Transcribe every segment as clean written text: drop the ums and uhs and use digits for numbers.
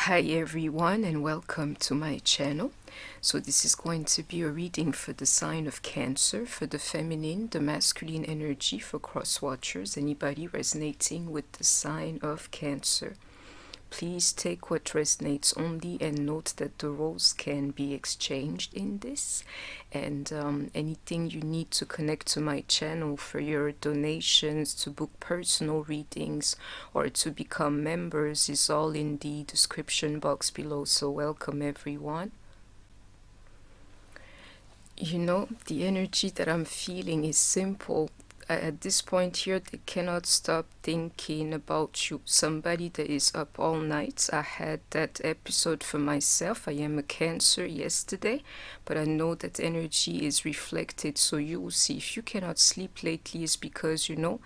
Hi everyone and welcome to my channel. So this is going to be a reading for the sign of Cancer, for the feminine, the masculine energy, for cross watchers, anybody resonating with the sign of Cancer. Please take what resonates only and note that the roles can be exchanged in this, and anything you need to connect to my channel for your donations, to book personal readings, or to become members is all in the description box below. So welcome everyone. You know, the energy that I'm feeling is simple. At this point here, they cannot stop thinking about you. Somebody that is up all night. I had that episode for myself. I am a Cancer yesterday, but I know that energy is reflected. So you will see, if you cannot sleep lately, is because, you know,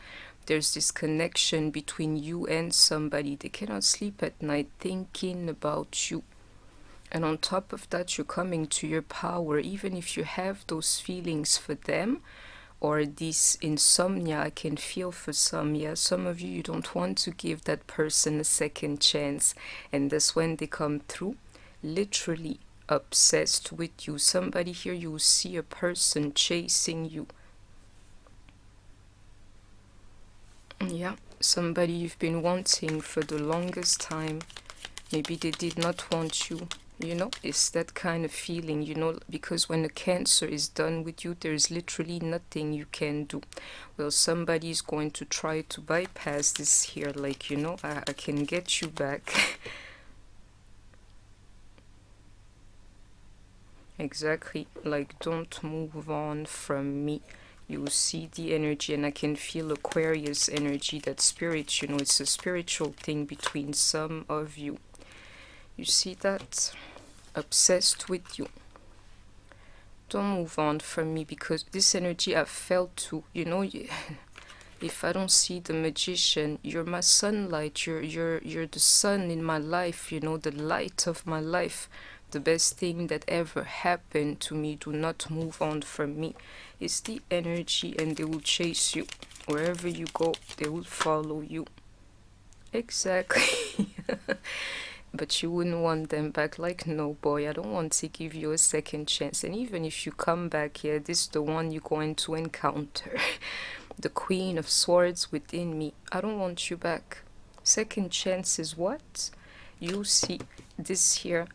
there's this connection between you and somebody. They cannot sleep at night thinking about you. And on top of that, you're coming to your power. Even if you have those feelings for them, or this insomnia I can feel for some. Yeah, some of you don't want to give that person a second chance, and that's when they come through, literally obsessed with you. Somebody here, you will see a person chasing you. Yeah, somebody you've been wanting for the longest time. Maybe they did not want you. You know, it's that kind of feeling, you know, because when a Cancer is done with you, there's literally nothing you can do. Well, somebody is going to try to bypass this here, like, you know, I can get you back. Exactly, like, don't move on from me. You see the energy, and I can feel Aquarius energy, that spirit, you know, it's a spiritual thing between some of you. You see that? Obsessed with you. Don't move on from me, because this energy I felt too, you know. If I don't see the Magician, you're my sunlight, you're the sun in my life, you know, the light of my life, the best thing that ever happened to me. Do not move on from me. It's the energy, and they will chase you wherever you go. They will follow you. Exactly. But you wouldn't want them back. Like, no boy, I don't want to give you a second chance. And even if you come back here, this is the one you're going to encounter. The Queen of Swords within me. I don't want you back. Second chance is what? You see this here,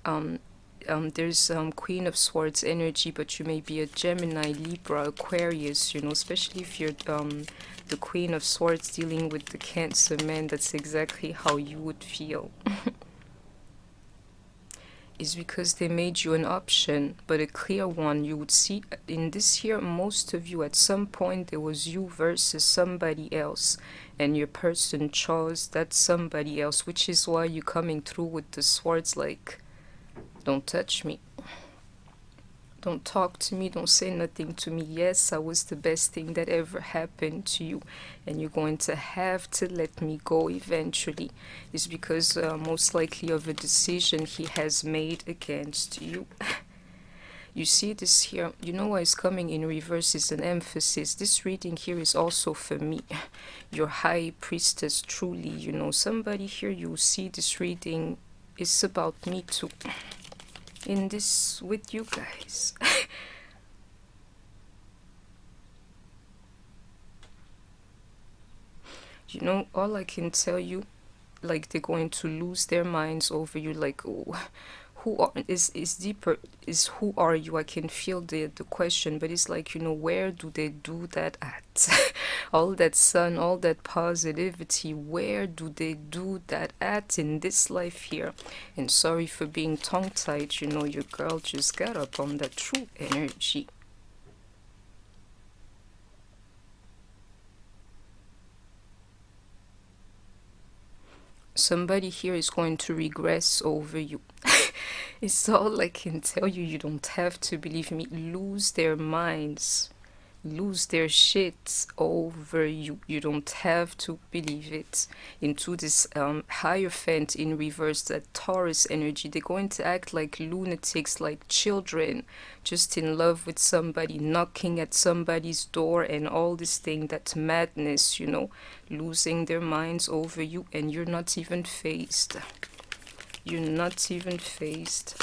there's Queen of Swords energy, but you may be a Gemini, Libra, Aquarius, you know, especially if you're the Queen of Swords dealing with the Cancer man. That's exactly how you would feel. Is because they made you an option, but a clear one. You would see in this here, most of you, at some point there was you versus somebody else, and your person chose that somebody else, which is why you're coming through with the swords, like, don't touch me, don't talk to me, don't say nothing to me. Yes, I was the best thing that ever happened to you, and you're going to have to let me go eventually. It's because most likely of a decision he has made against you. You see this here, you know why it's coming in reverse is an emphasis. This reading here is also for me, your high priestess, truly, you know. Somebody here, you see this reading is about me too. In this with you guys. You know, all I can tell you, like, they're going to lose their minds over you. Like, oh, who are, is deeper, is who are you? I can feel the question, but it's like, you know, where do they do that at? All that sun, all that positivity, where do they do that at in this life here? And sorry for being tongue-tied, you know, your girl just got up on that true energy. Somebody here is going to regress over you. It's all I can tell you. You don't have to believe me. Lose their minds, lose their shit over you. You don't have to believe it. Into this Hierophant in reverse, that Taurus energy, they're going to act like lunatics, like children, just in love with somebody, knocking at somebody's door and all this thing, that madness, you know, losing their minds over you, and you're not even phased. You're not even phased.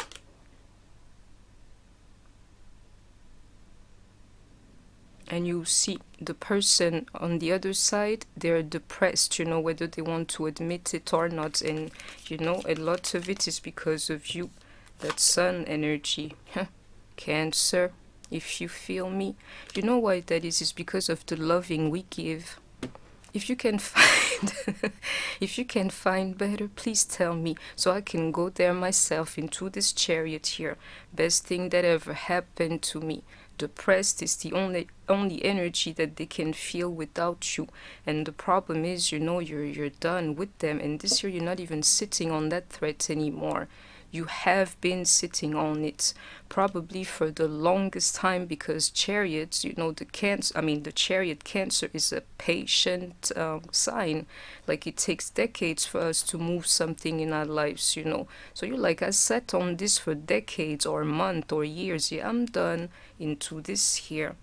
And you see the person on the other side, they're depressed, you know, whether they want to admit it or not. And, you know, a lot of it is because of you. That sun energy. Cancer, if you feel me. You know why that is? It's because of the loving we give. If you can find if you can find better, please tell me, so I can go there myself into this chariot here. Best thing that ever happened to me. Depressed is the only energy that they can feel without you. And the problem is, you know, you're done with them, and this year you're not even sitting on that threat anymore. You have been sitting on it probably for the longest time, because chariots, you know, the chariot Cancer is a patient sign. Like, it takes decades for us to move something in our lives, you know. So you're like, I sat on this for decades or months or years. Yeah, I'm done into this here.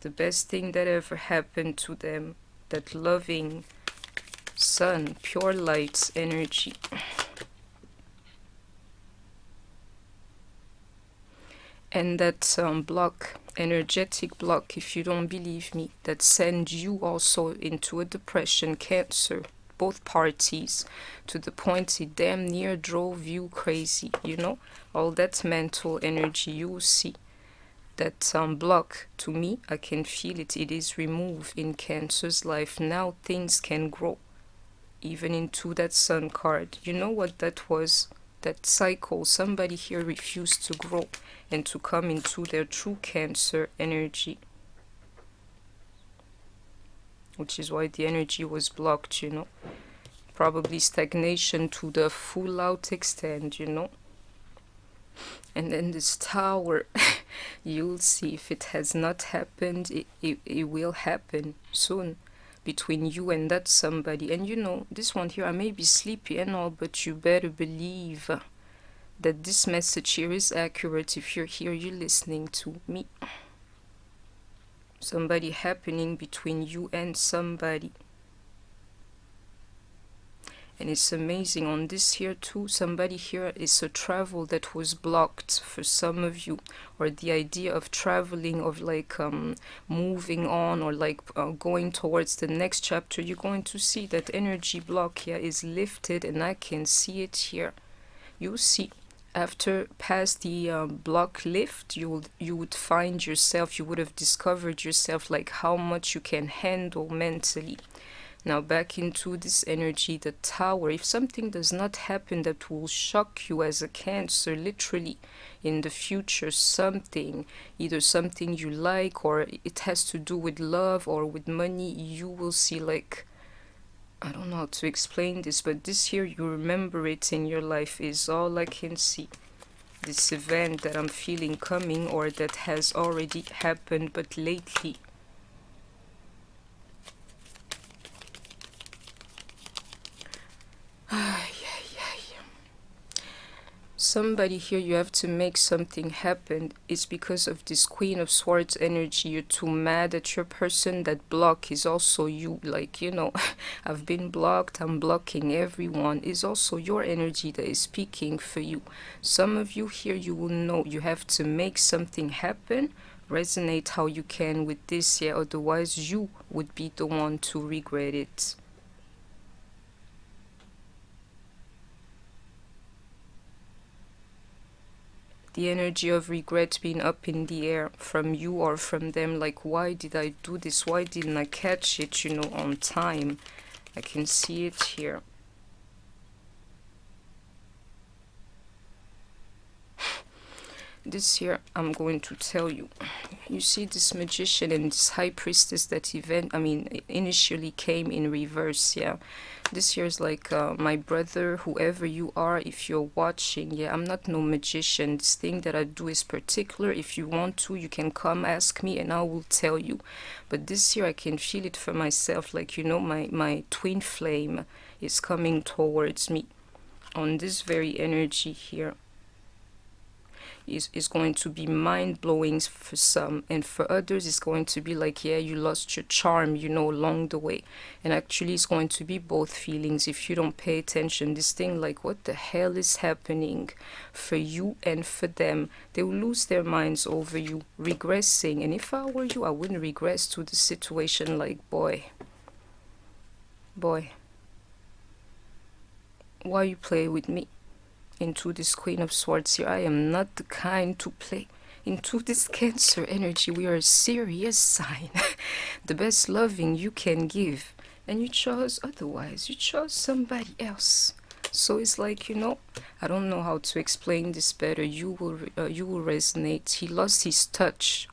The best thing that ever happened to them, that loving sun, pure light energy. And that block, energetic block, if you don't believe me, that sends you also into a depression, Cancer, both parties, to the point it damn near drove you crazy, you know, all that mental energy you see. That block, to me, I can feel it. It is removed in Cancer's life. Now things can grow, even into that sun card. You know what that was? That cycle. Somebody here refused to grow and to come into their true Cancer energy, which is why the energy was blocked, you know. Probably stagnation to the full out extent, you know. And then this Tower, you'll see, if it has not happened, it will happen soon between you and that somebody. And you know, this one here, I may be sleepy and all, but you better believe that this message here is accurate. If you're here, you're listening to me. Somebody happening between you and somebody. And it's amazing on this here too. Somebody here is a travel that was blocked for some of you, or the idea of traveling, of like moving on, or like going towards the next chapter. You're going to see that energy block here is lifted, and I can see it here. You see, after past the block lift, you would find yourself, you would have discovered yourself, like how much you can handle mentally. Now back into this energy, the Tower. If something does not happen that will shock you as a Cancer, literally in the future, something, either something you like, or it has to do with love or with money, you will see, like, I don't know how to explain this, but this here, you remember it in your life, is all I can see. This event that I'm feeling coming, or that has already happened, but lately. Somebody here, you have to make something happen. It's because of this Queen of Swords energy. You're too mad at your person. That block is also you. Like, you know, I've been blocked, I'm blocking everyone. Is also your energy that is speaking for you. Some of you here, you will know you have to make something happen. Resonate how you can with this, yeah. Otherwise, you would be the one to regret it. The energy of regret being up in the air from you or from them, like, why did I do this? Why didn't I catch it, you know, on time? I can see it here. This here, I'm going to tell you. You see this Magician and this High Priestess that initially came in reverse, yeah. This here is like my brother, whoever you are, if you're watching, yeah, I'm not no magician. This thing that I do is particular. If you want to, you can come ask me and I will tell you. But this year I can feel it for myself, like, you know, my twin flame is coming towards me on this very energy here. is going to be mind-blowing for some, and for others it's going to be like, yeah, you lost your charm, you know, along the way. And actually it's going to be both feelings if you don't pay attention. This thing like, what the hell is happening for you and for them? They will lose their minds over you, regressing. And if I were you, I wouldn't regress to the situation. Like, boy, why you play with me? Into this Queen of Swords here, I am not the kind to play. Into this Cancer energy, we are a serious sign. The best loving you can give, and you chose otherwise. You chose somebody else. So it's like, you know, I don't know how to explain this better. You will resonate. He lost his touch.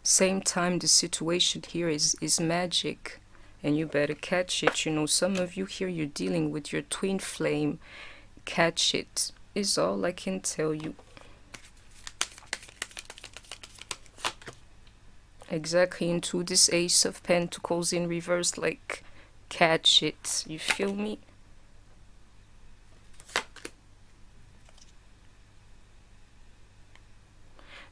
Same time, the situation here is magic, and you better catch it. You know, some of you here, you're dealing with your twin flame. Catch it is all I can tell you. Exactly, into this Ace of Pentacles in reverse, like, catch it. You feel me?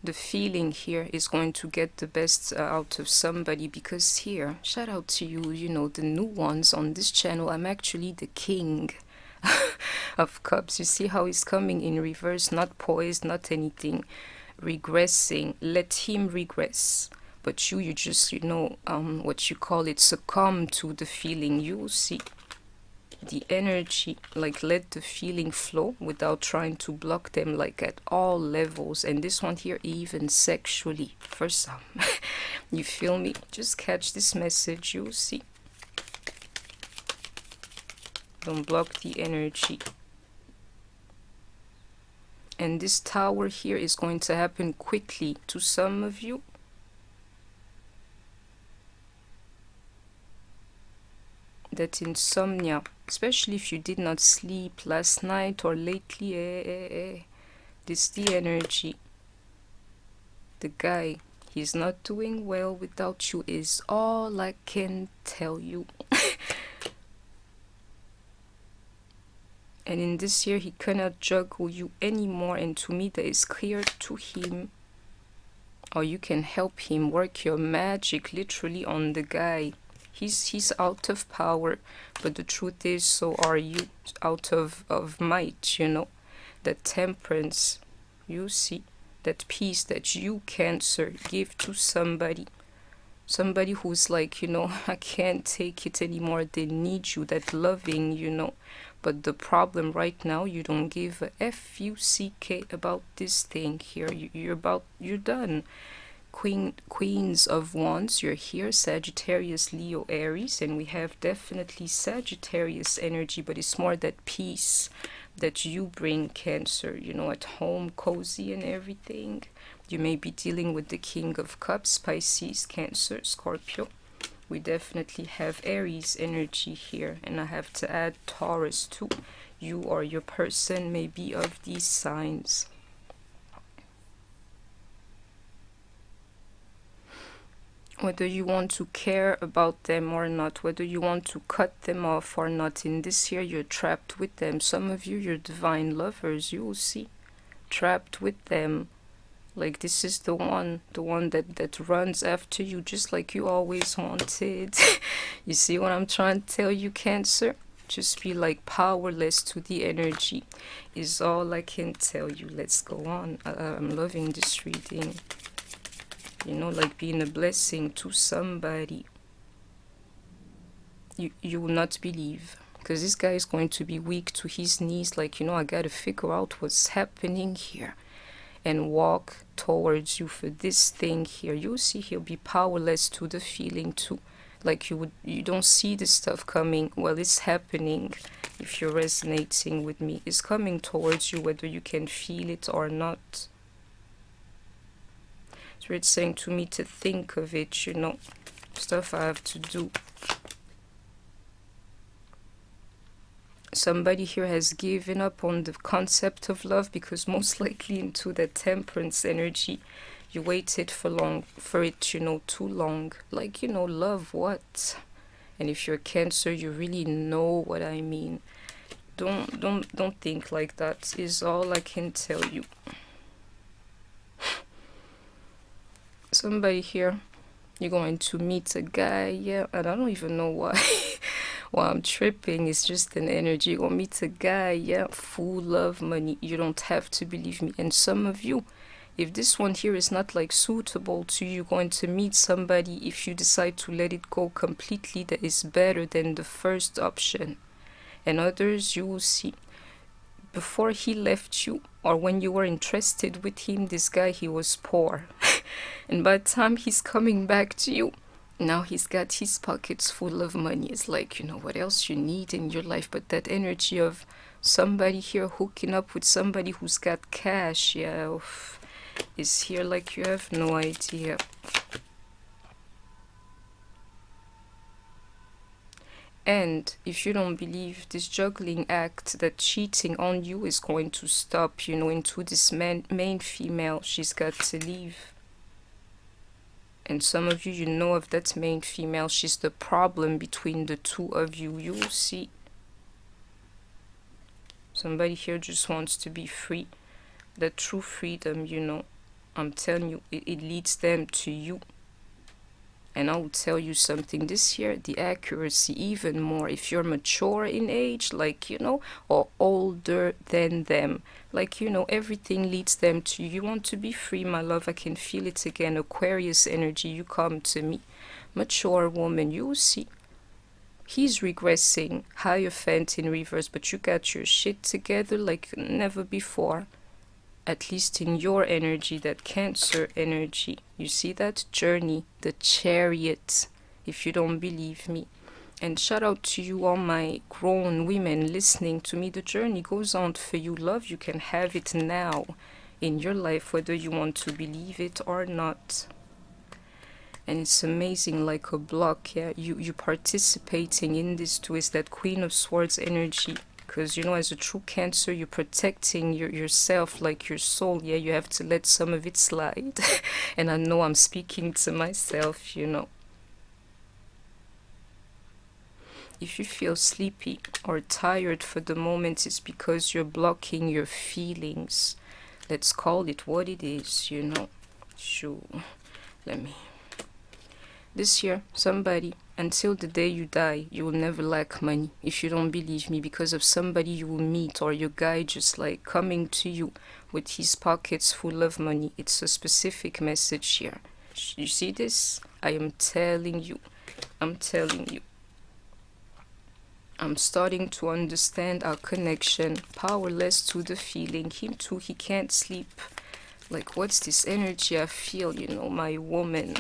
The feeling here is going to get the best out of somebody, because here, shout out to you, you know, the new ones on this channel, I'm actually the king of Cups. You see how he's coming in reverse, not poised, not anything, regressing. Let him regress, but you just, you know, what you call it, succumb to the feeling. You see the energy, like, let the feeling flow without trying to block them, like, at all levels. And this one here, even sexually for some. You feel me? Just catch this message. You see, don't block the energy. And this Tower here is going to happen quickly to some of you. That insomnia, especially if you did not sleep last night or lately, this the energy. The guy, he's not doing well without you, is all I can tell you. And in this year, he cannot juggle you anymore. And to me, that is clear to him. Or you can help him work your magic literally on the guy. He's out of power. But the truth is, so are you, out of might, you know. That temperance, you see. That peace that you, Cancer, give to somebody. Somebody who's like, you know, I can't take it anymore. They need you. That loving, you know. But the problem right now, you don't give a F-U-C-K about this thing here. You're done. Queens of Wands, you're here. Sagittarius, Leo, Aries. And we have definitely Sagittarius energy, but it's more that peace that you bring, Cancer. You know, at home, cozy and everything. You may be dealing with the King of Cups, Pisces, Cancer, Scorpio. We definitely have Aries energy here, and I have to add Taurus too. You or your person may be of these signs. Whether you want to care about them or not, whether you want to cut them off or not, in this year you're trapped with them. Some of you, you're divine lovers, you will see. Trapped with them. Like, this is the one that runs after you just like you always wanted. You see what I'm trying to tell you, Cancer? Just be like powerless to the energy is all I can tell you. Let's go on. I'm loving this reading. You know, like being a blessing to somebody. You will not believe. Because this guy is going to be weak to his knees. Like, you know, I got to figure out what's happening here. And walk towards you for this thing here. You'll see he'll be powerless to the feeling too. Like you don't see this stuff coming. Well, it's happening. If you're resonating with me, it's coming towards you, whether you can feel it or not. So it's saying to me to think of it, you know, stuff I have to do. Somebody here has given up on the concept of love, because most likely into the temperance energy, you waited for it, you know, too long. Like, you know, love what? And if you're Cancer, you really know what I mean. Don't think like that is all I can tell you. somebody here, you're going to meet a guy, yeah, and I don't even know why. Why I'm tripping. It's just an energy. You're gonna meet a guy, yeah, full of money. You don't have to believe me. And some of you, if this one here is not like suitable to you, you're going to meet somebody, if you decide to let it go completely, that is better than the first option. And others, you will see, before he left you, or when you were interested with him, this guy, he was poor. And by the time he's coming back to you, now he's got his pockets full of money. It's like, you know, what else you need in your life but that energy of somebody here hooking up with somebody who's got cash, yeah, is here like you have no idea. And if you don't believe this juggling act, that cheating on you is going to stop, you know, into this main female, she's got to leave. And some of you, you know of that main female, she's the problem between the two of you. You will see. Somebody here just wants to be free. The true freedom, you know, I'm telling you, it leads them to you. And I will tell you something this year, the accuracy even more. If you're mature in age, like, you know, or older than them, like, you know, everything leads them to you. You want to be free, my love. I can feel it again. Aquarius energy, you come to me. Mature woman, you will see. He's regressing, Hierophant in reverse, but you got your shit together like never before. At least in your energy, that Cancer energy. You see that journey, the Chariot, if you don't believe me. And shout out to you, all my grown women listening to me. The journey goes on for you, love. You can have it now in your life, whether you want to believe it or not. And it's amazing, like a block, yeah. You participating in this too is that Queen of Swords energy. Because, you know, as a true Cancer, you're protecting yourself, like your soul. Yeah, you have to let some of it slide. And I know I'm speaking to myself, you know. If you feel sleepy or tired for the moment, it's because you're blocking your feelings. Let's call it what it is, you know. Sure. Let me. This year, somebody, until the day you die, you will never lack money. If you don't believe me, because of somebody you will meet, or your guy just like coming to you with his pockets full of money. It's a specific message here. You see this? I am telling you. I'm telling you. I'm starting to understand our connection. Powerless to the feeling. Him too, he can't sleep. Like, what's this energy I feel, you know, my woman?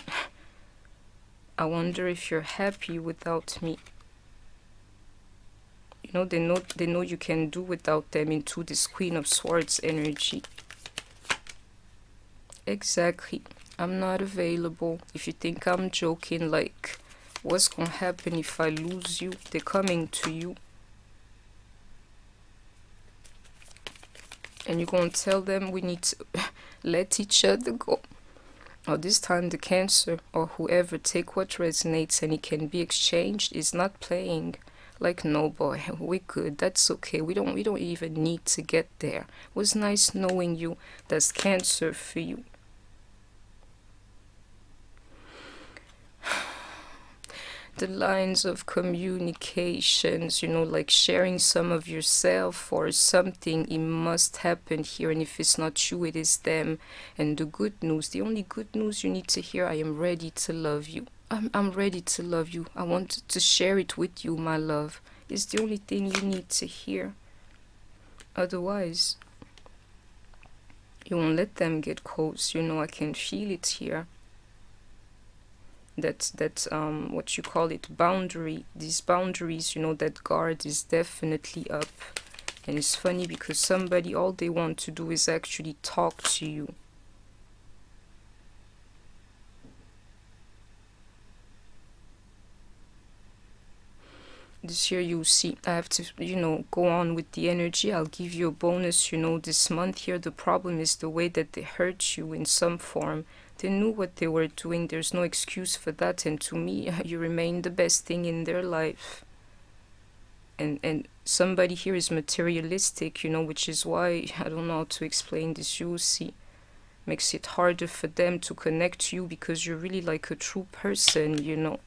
I wonder if you're happy without me. You know, they know you can do without them, into this Queen of Swords energy. Exactly. I'm not available. If you think I'm joking, like, what's gonna happen if I lose you? They're coming to you. And you're gonna tell them we need to let each other go. Or this time the Cancer or whoever, take what resonates and it can be exchanged, is not playing. Like, no boy, we good, that's okay, we don't even need to get there. It was nice knowing you. That's Cancer for you. The lines of communications, you know, like sharing some of yourself or something, it must happen here. And if it's not you, it is them. And the good news, the only good news you need to hear, I am ready to love you. I'm ready to love you. I want to share it with you, my love. It's the only thing you need to hear. Otherwise, you won't let them get close. You know, I can feel it here. That what you call it, boundary, these boundaries, you know, that guard is definitely up. And it's funny because somebody, all they want to do is actually talk to you. This year, you see, I have to, you know, go on with the energy. I'll give you a bonus, you know, this month here. The problem is the way that they hurt you in some form. They knew what they were doing. There's no excuse for that. And to me, you remain the best thing in their life. And somebody here is materialistic, you know, which is why, I don't know how to explain this. You see, makes it harder for them to connect to you because you're really like a true person, you know.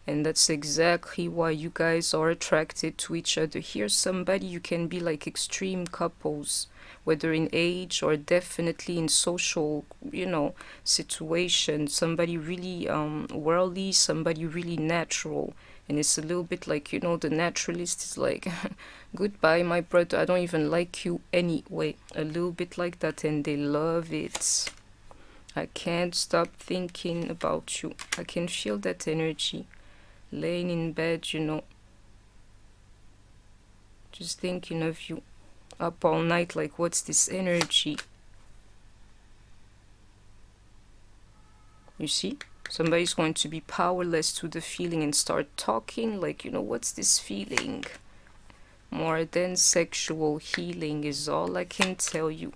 And that's exactly why you guys are attracted to each other. Here's somebody you can be like extreme couples, whether in age or definitely in social, you know, situation. Somebody really worldly, somebody really natural. And it's a little bit like, you know, the naturalist is like, goodbye, my brother, I don't even like you anyway. A little bit like that, and they love it. I can't stop thinking about you. I can feel that energy. Laying in bed, you know, just thinking of you, up all night, like what's this energy? You see, somebody's going to be powerless to the feeling and start talking like, you know, what's this feeling? More than sexual healing is all I can tell you.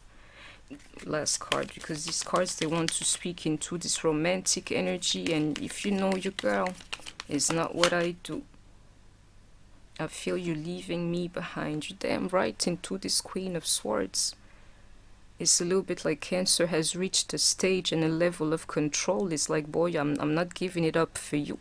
Last card, because these cards, they want to speak into this romantic energy, and if you know your girl, it's not what I do. I feel you leaving me behind. You damn right, into this Queen of Swords. It's a little bit like Cancer has reached a stage and a level of control. It's like, boy, I'm not giving it up for you.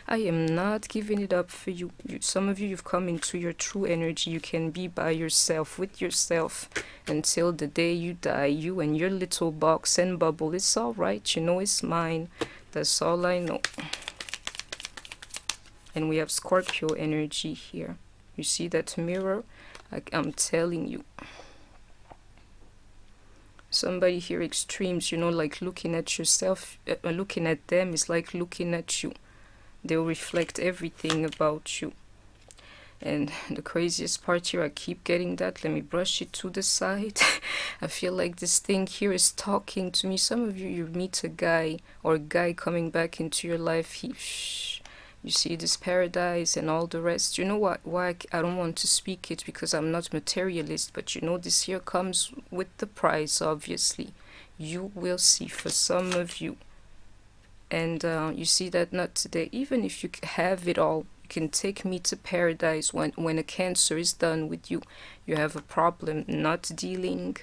I am not giving it up for you. Some of you, you've come into your true energy. You can be by yourself, with yourself, until the day you die. You and your little box and bubble. It's all right. You know it's mine. That's all I know. And we have Scorpio energy here. You see that mirror? I'm telling you. Somebody here extremes, you know, like looking at yourself, looking at them is like looking at you. They'll reflect everything about you. And the craziest part here, I keep getting that. Let me brush it to the side. I feel like this thing here is talking to me. Some of you, you meet a guy or a guy coming back into your life. You see this paradise and all the rest. You know what? Why I don't want to speak it, because I'm not materialist. But you know, this here comes with the price, obviously. You will see for some of you. And you see that not today. Even if you have it all, you can take me to paradise. When a Cancer is done with you, you have a problem not dealing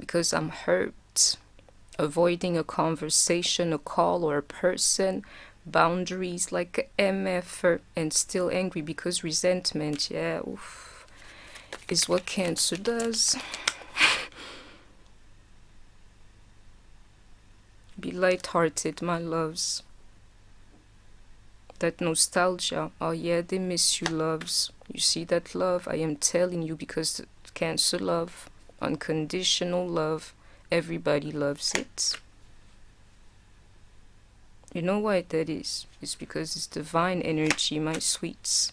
because I'm hurt. Avoiding a conversation, a call, or a person. Boundaries like a MF, and still angry because resentment, yeah, oof, is what Cancer does. Be light-hearted, my loves. That nostalgia, oh yeah, they miss you, loves. You see that love? I am telling you, because Cancer love, unconditional love, everybody loves it. You know why that is? It's because it's divine energy, my sweets.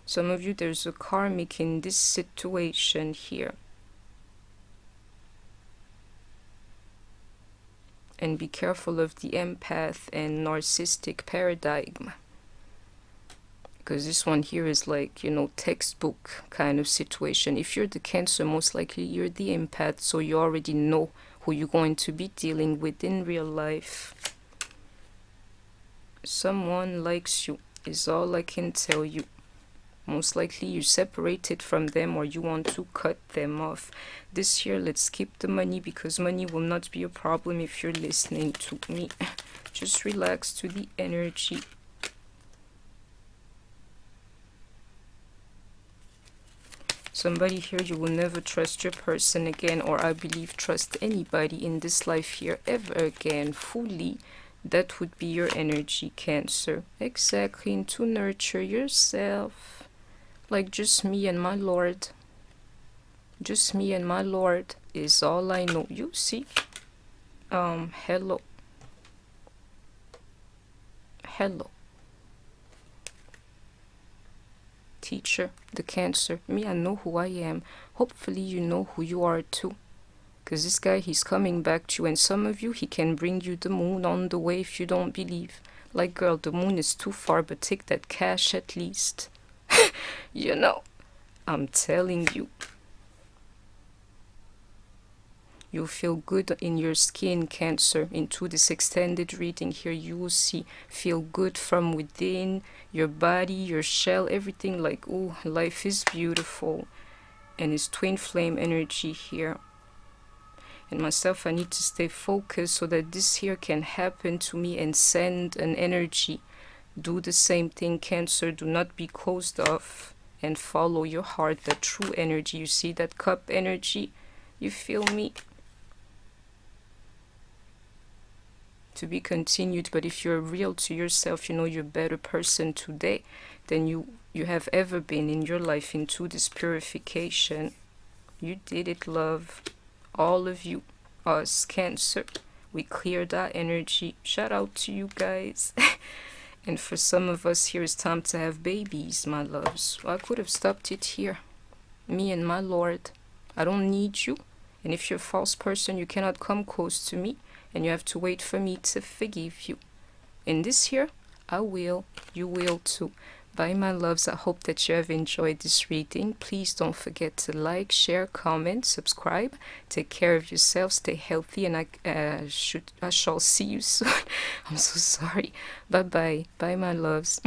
Some of you, there's a karmic in this situation here. And be careful of the empath and narcissistic paradigm. Because this one here is like, you know, textbook kind of situation. If you're the Cancer, most likely you're the empath, so you already know who you're going to be dealing with in real life. Someone likes you, is all I can tell you. Most likely you're separated from them, or you want to cut them off. This year, let's skip the money, because money will not be a problem if you're listening to me. Just relax to the energy. Somebody here, you will never trust your person again, or I believe trust anybody in this life here ever again fully. That would be your energy, Cancer. Exactly, and to nurture yourself. Like just me and my Lord. Just me and my Lord is all I know. You see? Hello. Hello. Teacher, the Cancer. Me, I know who I am. Hopefully you know who you are too. Because this guy, he's coming back to you. And some of you, he can bring you the moon on the way if you don't believe. Like, girl, the moon is too far, but take that cash at least. You know, I'm telling you. You'll feel good in your skin, Cancer. Into this extended reading here, you will see. Feel good from within, your body, your shell, everything. Like, oh, life is beautiful. And it's twin flame energy here. And myself, I need to stay focused so that this here can happen to me and send an energy. Do the same thing, Cancer. Do not be closed off and follow your heart, that true energy. You see that cup energy? You feel me? To be continued. But if you're real to yourself, you know you're a better person today than you have ever been in your life, into this purification. You did it, love. All of you, us, Cancer, we cleared that energy. Shout out to you guys. And for some of us here, it's time to have babies, my loves. Well, I could have stopped it here. Me and my Lord. I don't need you. And if you're a false person, you cannot come close to me. And you have to wait for me to forgive you. In this here, I will. You will too. Bye, my loves. I hope that you have enjoyed this reading. Please don't forget to like, share, comment, subscribe. Take care of yourself. Stay healthy. And I shall see you soon. I'm so sorry. Bye-bye. Bye, my loves.